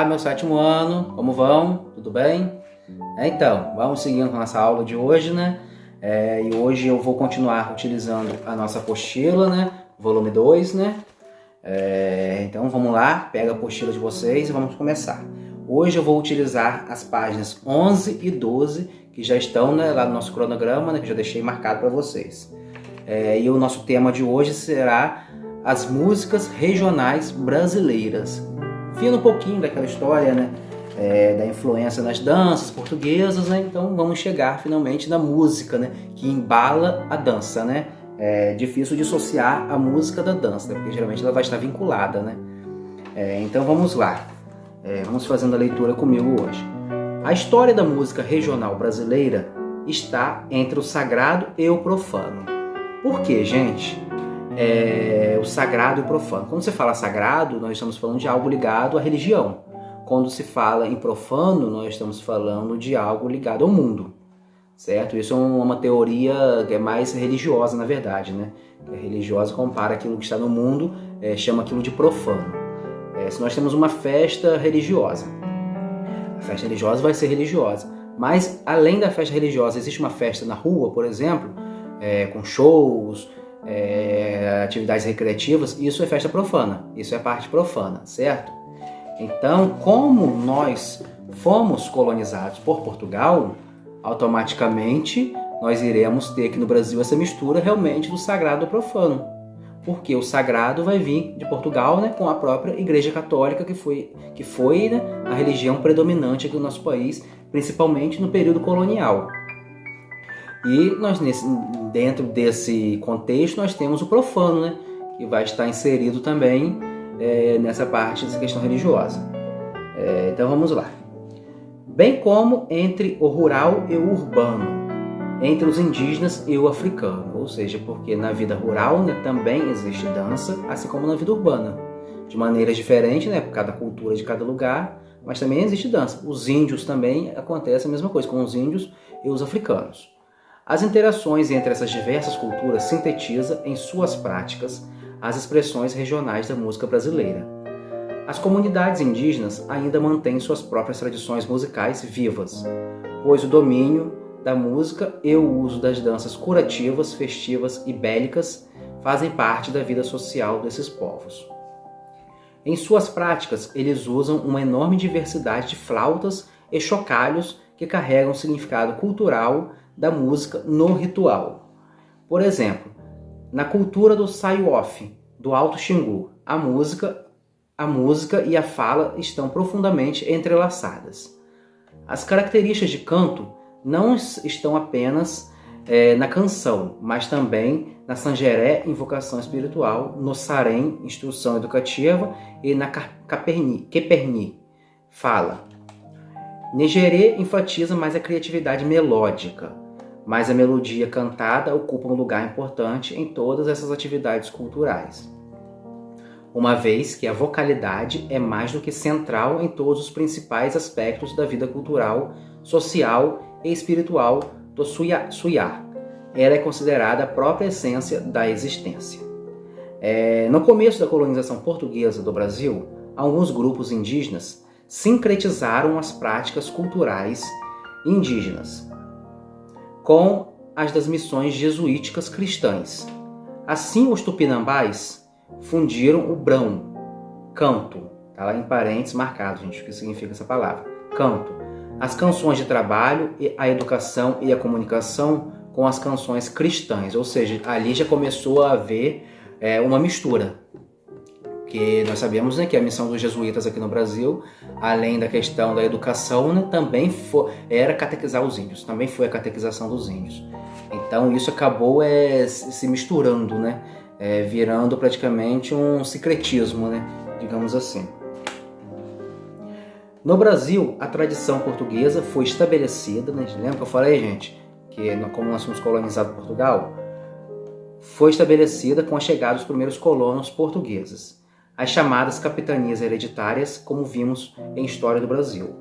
meu sétimo ano, como vão? Tudo bem? Então, vamos seguindo com a nossa aula de hoje, né? E hoje eu vou continuar utilizando a nossa apostila, né? Volume 2, né? Então vamos lá, pega a apostila de vocês e vamos começar. Hoje eu vou utilizar as páginas 11 e 12, que já estão, né, lá no nosso cronograma, né, que eu já deixei marcado para vocês. E o nosso tema de hoje será as músicas regionais brasileiras. Vindo um pouquinho daquela história, né, da influência nas danças portuguesas, né? Então vamos chegar finalmente na música, né, que embala a dança, né? É difícil dissociar a música da dança, né, porque geralmente ela vai estar vinculada, né? Então vamos lá, vamos fazendo a leitura comigo hoje. A história da música regional brasileira está entre o sagrado e o profano. Por quê, gente? O sagrado e o profano. Quando você fala sagrado, nós estamos falando de algo ligado à religião. Quando se fala em profano, nós estamos falando de algo ligado ao mundo, certo? Isso é uma teoria que é mais religiosa, na verdade, né? A religiosa compara aquilo que está no mundo, chama aquilo de profano. Se nós temos uma festa religiosa, a festa religiosa vai ser religiosa, mas além da festa religiosa, existe uma festa na rua, por exemplo, com shows, atividades recreativas, isso é festa profana, isso é parte profana, certo? Então, como nós fomos colonizados por Portugal, automaticamente nós iremos ter aqui no Brasil essa mistura realmente do sagrado e do profano, porque o sagrado vai vir de Portugal, né, com a própria Igreja Católica, que foi né, a religião predominante aqui no nosso país, principalmente no período colonial. E nós, dentro desse contexto, nós temos o profano, né, que vai estar inserido também nessa parte dessa questão religiosa. Então vamos lá. Bem como entre o rural e o urbano, entre os indígenas e o africano, ou seja, porque na vida rural, né, também existe dança, assim como na vida urbana, de maneiras diferentes, né, por cada cultura de cada lugar, mas também existe dança. Os índios também acontece a mesma coisa com os índios e os africanos. As interações entre essas diversas culturas sintetiza em suas práticas as expressões regionais da música brasileira. As comunidades indígenas ainda mantêm suas próprias tradições musicais vivas, pois o domínio da música e o uso das danças curativas, festivas e bélicas fazem parte da vida social desses povos. Em suas práticas, eles usam uma enorme diversidade de flautas e chocalhos que carregam o significado cultural da música no ritual. Por exemplo, na cultura do Saiof, do Alto Xingu, a música e a fala estão profundamente entrelaçadas. As características de canto não estão apenas na canção, mas também na sanjeré, invocação espiritual, no sarém, instrução educativa, e na queperni, fala. Negerê enfatiza mais a criatividade melódica, mas a melodia cantada ocupa um lugar importante em todas essas atividades culturais, uma vez que a vocalidade é mais do que central em todos os principais aspectos da vida cultural, social e espiritual do Suyá. Ela é considerada a própria essência da existência. No começo da colonização portuguesa do Brasil, alguns grupos indígenas sincretizaram as práticas culturais indígenas com as das missões jesuíticas cristãs. Assim, os tupinambás fundiram o brão, canto, tá lá em parênteses marcado, gente, o que significa essa palavra, canto, as canções de trabalho, a educação e a comunicação com as canções cristãs, ou seja, ali já começou a haver uma mistura, que nós sabemos, né, que a missão dos jesuítas aqui no Brasil, além da questão da educação, né, também era catequizar os índios, também foi a catequização dos índios. Então isso acabou se misturando, né, virando praticamente um sincretismo, né, digamos assim. No Brasil, a tradição portuguesa foi estabelecida, né, lembra que eu falei, gente, que como nós fomos colonizados por Portugal, foi estabelecida com a chegada dos primeiros colonos portugueses. As chamadas capitanias hereditárias, como vimos em História do Brasil,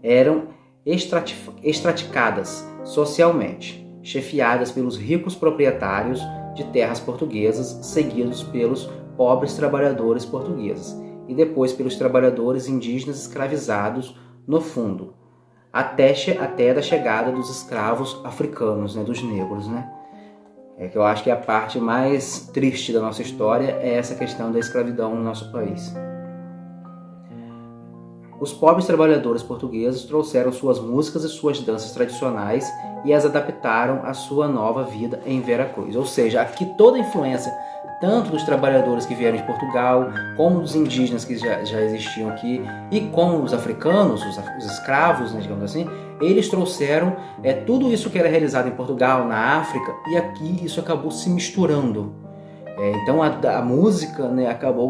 eram estratificadas socialmente, chefiadas pelos ricos proprietários de terras portuguesas, seguidos pelos pobres trabalhadores portugueses, e depois pelos trabalhadores indígenas escravizados no fundo, até da chegada dos escravos africanos, né, dos negros, né? Que eu acho que a parte mais triste da nossa história é essa questão da escravidão no nosso país. Os pobres trabalhadores portugueses trouxeram suas músicas e suas danças tradicionais e as adaptaram à sua nova vida em Veracruz. Ou seja, aqui toda a influência, tanto dos trabalhadores que vieram de Portugal, como dos indígenas que já existiam aqui, e como os africanos, os escravos, né, digamos assim, eles trouxeram tudo isso que era realizado em Portugal, na África, e aqui isso acabou se misturando. Então a música, né, acabou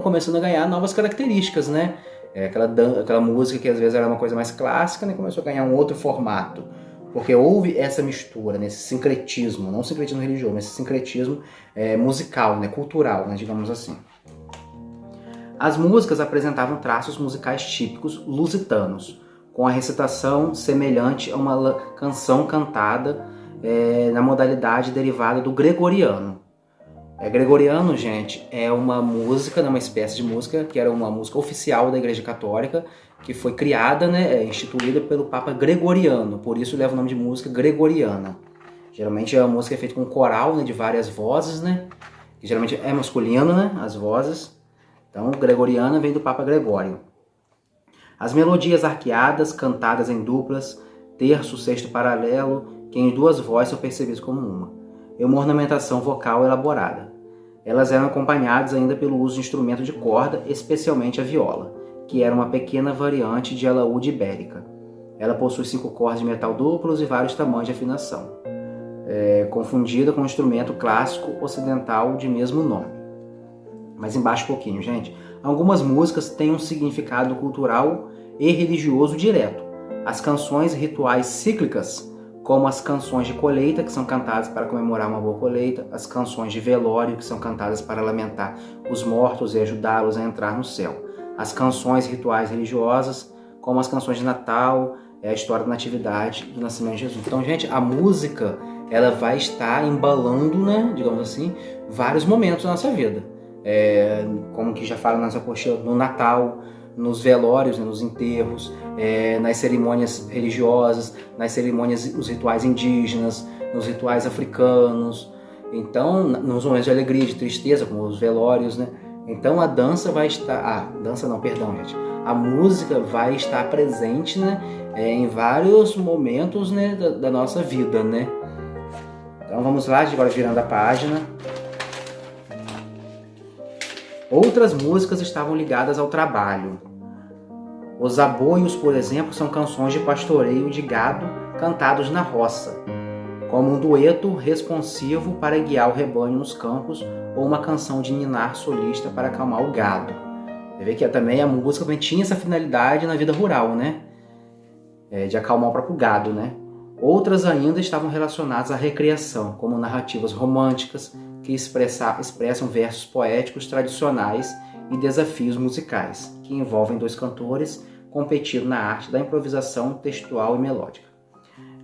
começando a ganhar novas características, né? Aquela música que às vezes era uma coisa mais clássica, né, começou a ganhar um outro formato, porque houve essa mistura, né, esse sincretismo, não sincretismo religioso, mas esse sincretismo musical, né, cultural, né, digamos assim. As músicas apresentavam traços musicais típicos lusitanos, com a recitação semelhante a uma canção cantada na modalidade derivada do gregoriano. Gregoriano, gente, é uma música, uma espécie de música, que era uma música oficial da Igreja Católica, que foi criada, né, instituída pelo Papa Gregoriano, por isso leva o nome de música gregoriana. Geralmente a música é feita com um coral, né, de várias vozes, né, que geralmente é masculino, né, as vozes. Então, gregoriana vem do Papa Gregório. As melodias arqueadas, cantadas em duplas, terço, sexto paralelo, que em duas vozes são percebidos como uma, e uma ornamentação vocal elaborada. Elas eram acompanhadas ainda pelo uso de instrumento de corda, especialmente a viola, que era uma pequena variante de alaúde ibérica. Ela possui 5 cordas de metal duplos e vários tamanhos de afinação, confundida com um instrumento clássico ocidental de mesmo nome. Mas embaixo um pouquinho, gente. Algumas músicas têm um significado cultural e religioso direto. As canções rituais cíclicas, como as canções de colheita, que são cantadas para comemorar uma boa colheita, as canções de velório, que são cantadas para lamentar os mortos e ajudá-los a entrar no céu, as canções rituais religiosas, como as canções de Natal, a história da natividade, do nascimento de Jesus. Então, gente, a música, ela vai estar embalando, né, digamos assim, vários momentos da nossa vida. Como que já fala na nossa apostila, no Natal, nos velórios, né, nos enterros, nas cerimônias religiosas, nas cerimônias, nos rituais indígenas, nos rituais africanos. Então, nos momentos de alegria, de tristeza, como os velórios, né? Então a dança vai estar... A música vai estar presente, né, em vários momentos, né, da nossa vida, né? Então vamos lá, agora virando a página. Outras músicas estavam ligadas ao trabalho. Os aboios, por exemplo, são canções de pastoreio de gado cantados na roça, como um dueto responsivo para guiar o rebanho nos campos ou uma canção de ninar solista para acalmar o gado. Você vê que também a música também tinha essa finalidade na vida rural, né? De acalmar o próprio gado, né? Outras ainda estavam relacionadas à recreação, como narrativas românticas, que expressam versos poéticos tradicionais e desafios musicais, que envolvem 2 cantores competindo na arte da improvisação textual e melódica.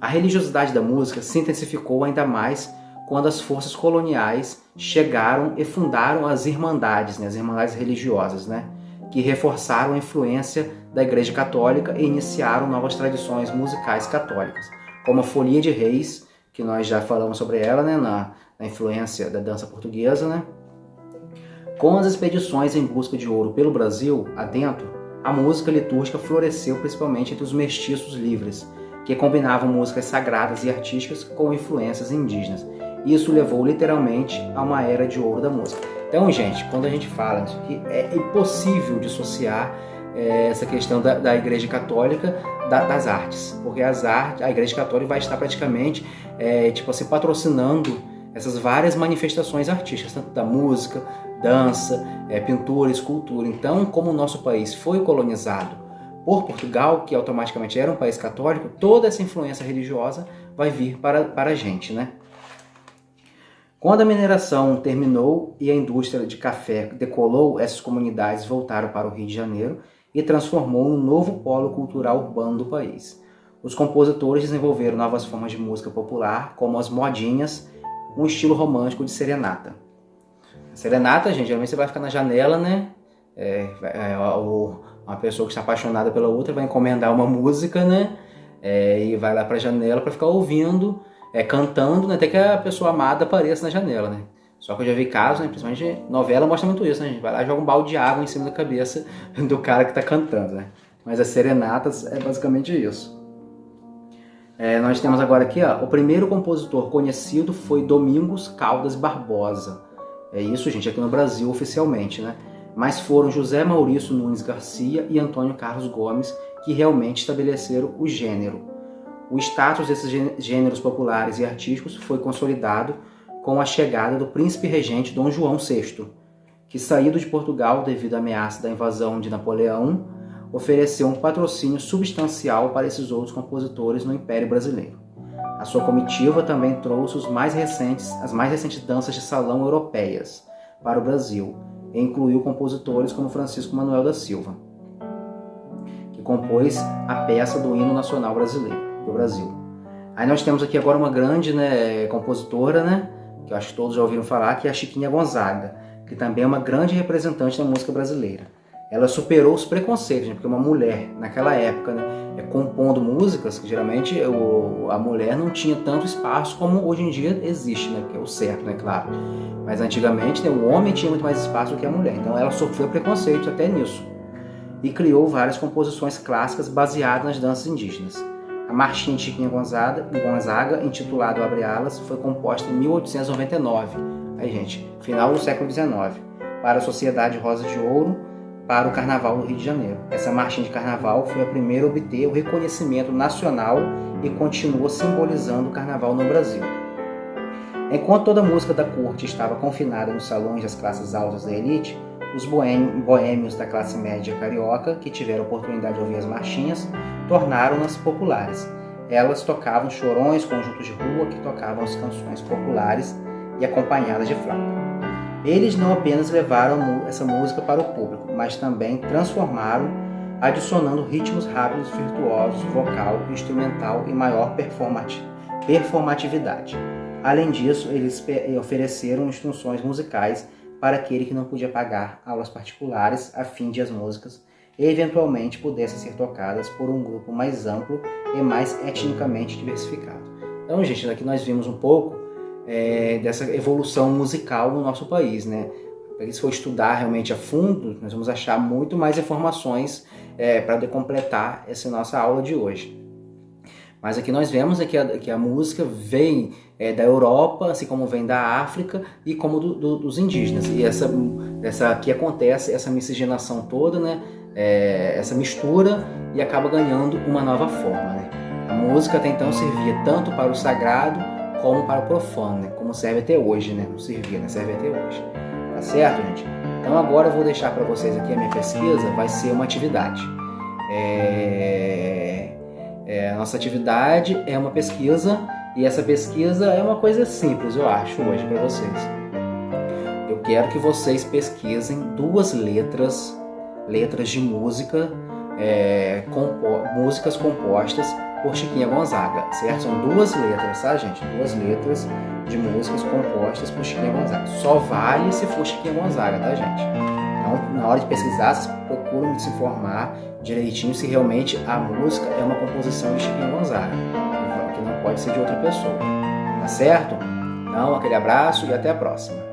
A religiosidade da música se intensificou ainda mais quando as forças coloniais chegaram e fundaram as irmandades, né, as irmandades religiosas, né, que reforçaram a influência da Igreja Católica e iniciaram novas tradições musicais católicas, como a Folia de Reis, que nós já falamos sobre ela, né, na influência da dança portuguesa, né? Com as expedições em busca de ouro pelo Brasil adentro, a música litúrgica floresceu principalmente entre os mestiços livres, que combinavam músicas sagradas e artísticas com influências indígenas. Isso levou literalmente a uma era de ouro da música. Então, gente, quando a gente fala isso aqui, é impossível dissociar essa questão da Igreja Católica das artes, porque a Igreja Católica vai estar praticamente patrocinando essas várias manifestações artísticas, tanto da música, dança, pintura, escultura. Então, como o nosso país foi colonizado por Portugal, que automaticamente era um país católico, toda essa influência religiosa vai vir para a gente, né? Quando a mineração terminou e a indústria de café decolou, essas comunidades voltaram para o Rio de Janeiro e transformou um novo polo cultural urbano do país. Os compositores desenvolveram novas formas de música popular, como as modinhas, um estilo romântico de serenata. Serenata, gente, geralmente você vai ficar na janela, né? uma pessoa que está apaixonada pela outra vai encomendar uma música, né? E vai lá para a janela para ficar ouvindo, cantando, né? Até que a pessoa amada apareça na janela, né? Só que eu já vi casos, né? Principalmente novela mostra muito isso, né? A gente vai lá e joga um balde de água em cima da cabeça do cara que está cantando, né? Mas as serenatas é basicamente isso. Nós temos agora aqui, ó, o primeiro compositor conhecido foi Domingos Caldas Barbosa. É isso, gente, aqui no Brasil oficialmente, né? Mas foram José Maurício Nunes Garcia e Antônio Carlos Gomes que realmente estabeleceram o gênero. O status desses gêneros populares e artísticos foi consolidado com a chegada do príncipe regente Dom João VI, que, saído de Portugal devido à ameaça da invasão de Napoleão, ofereceu um patrocínio substancial para esses outros compositores no Império Brasileiro. A sua comitiva também trouxe as mais recentes danças de salão europeias para o Brasil e incluiu compositores como Francisco Manuel da Silva, que compôs a peça do hino nacional brasileiro, do Brasil. Aí nós temos aqui agora uma grande, né, compositora, né, que eu acho que todos já ouviram falar, que é a Chiquinha Gonzaga, que também é uma grande representante da música brasileira. Ela superou os preconceitos, né, porque uma mulher, naquela época, né, compondo músicas, que geralmente a mulher não tinha tanto espaço como hoje em dia existe, né, que é o certo, né, claro. Mas antigamente, né, o homem tinha muito mais espaço do que a mulher, então ela sofreu preconceitos até nisso. E criou várias composições clássicas baseadas nas danças indígenas. A Marchinha de Chiquinha Gonzaga, intitulada Abre Alas, foi composta em 1899, aí, gente, final do século XIX, para a Sociedade Rosa de Ouro, para o Carnaval do Rio de Janeiro. Essa marchinha de carnaval foi a primeira a obter o reconhecimento nacional e continua simbolizando o carnaval no Brasil. Enquanto toda a música da corte estava confinada nos salões das classes altas da elite, os boêmios da classe média carioca, que tiveram a oportunidade de ouvir as marchinhas, tornaram-nas populares. Elas tocavam chorões, conjuntos de rua que tocavam as canções populares e acompanhadas de flauta. Eles não apenas levaram essa música para o público, mas também transformaram, adicionando ritmos rápidos, virtuosos, vocal, instrumental e maior performatividade. Além disso, eles ofereceram instruções musicais para aquele que não podia pagar aulas particulares, a fim de as músicas eventualmente pudessem ser tocadas por um grupo mais amplo e mais etnicamente diversificado. Então, gente, aqui nós vimos um pouco dessa evolução musical no nosso país, né? Se for estudar realmente a fundo, nós vamos achar muito mais informações para completar essa nossa aula de hoje. Mas aqui nós vemos que a música vem da Europa, assim como vem da África e como dos indígenas. E essa aqui acontece essa miscigenação toda, né? Essa mistura, e acaba ganhando uma nova forma, né? A música até então servia tanto para o sagrado como para o profano, né? Como serve até hoje, né? Não servia, né? Serve até hoje. Tá certo, gente? Então agora eu vou deixar para vocês aqui a minha pesquisa, vai ser uma atividade. A nossa atividade é uma pesquisa, e essa pesquisa é uma coisa simples, eu acho, hoje para vocês. Eu quero que vocês pesquisem 2 letras de música, músicas compostas por Chiquinha Gonzaga, certo? São 2 letras, tá, gente? 2 letras de músicas compostas por Chiquinha Gonzaga. Só vale se for Chiquinha Gonzaga, tá, gente? Então, na hora de pesquisar, vocês procuram se informar direitinho se realmente a música é uma composição de Chiquinha Gonzaga, que não pode ser de outra pessoa, tá certo? Então, aquele abraço e até a próxima.